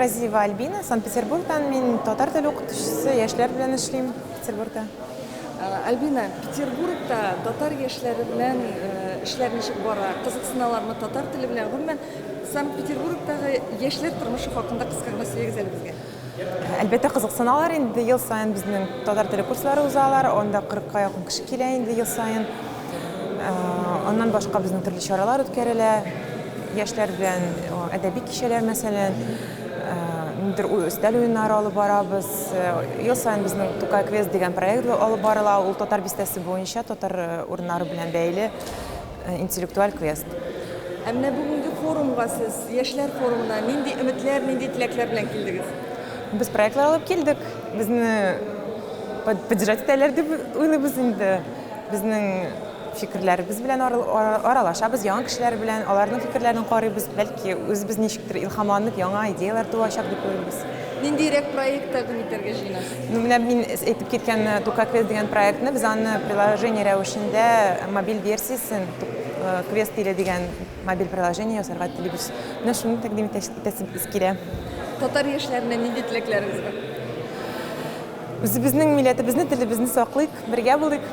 Фразиева Альбина, Санкт-Петербургдан. Мен татар теле укытучысы, яшьләр белән эшлим Петербургда. Альбина, Петербургда татар яшьләре белән эшләр ничек бара? Кызыксыналармы татар теле белән? Гомумән, Санкт-Петербургдагы яшьләр тормышы хакында кыска гына сөйләгез әле безгә. Әлбәттә кызыксыналар инде, ел сайын безнең татар теле курслары узалар, анда 40-ка якын кеше килә инде ел сайын. Аннан башка безнең төрле чаралар үткәрелә. Яшьләр белән әдәби кичәләр, мәсәлән, ниндидер өстәл уеннары алып барабыз. Ел сайын безнең Тукай квест дигән проект алып барыла, ул татар бистәсе буенча татар урыннары белән бәйле интеллектуаль квест. Ә менә бүгенге форумга сез, яшьләр форумына нинди өметләр, нинди теләкләр белән килдегез? Без проектлар алып килдек. Безне поддержать итәләр дип уйлыйбыз инде. Безнең фикерләребез белән аралашабыз, яңа кешеләр белән, аларның фикерләрен карыйбыз. Бәлки үзебез ничектер илһамланып, яңа идеялар туачак дип уйлыйбыз. Ниндирәк проект тәкъдим итәргә җыенасыз? Менә мин әйтеп киткән Тукай квест дигән проектны без аны приложение рәвешендә мобиль версиясын квест теле дигән мобиль приложение ясарга телибез. Менә шуны тәкъдим итәбез килә. Татар яшьләренә нинди теләкләрегез бар? Үзебезнең милләтебезне, телебезне саклыйк, бергә булыйк.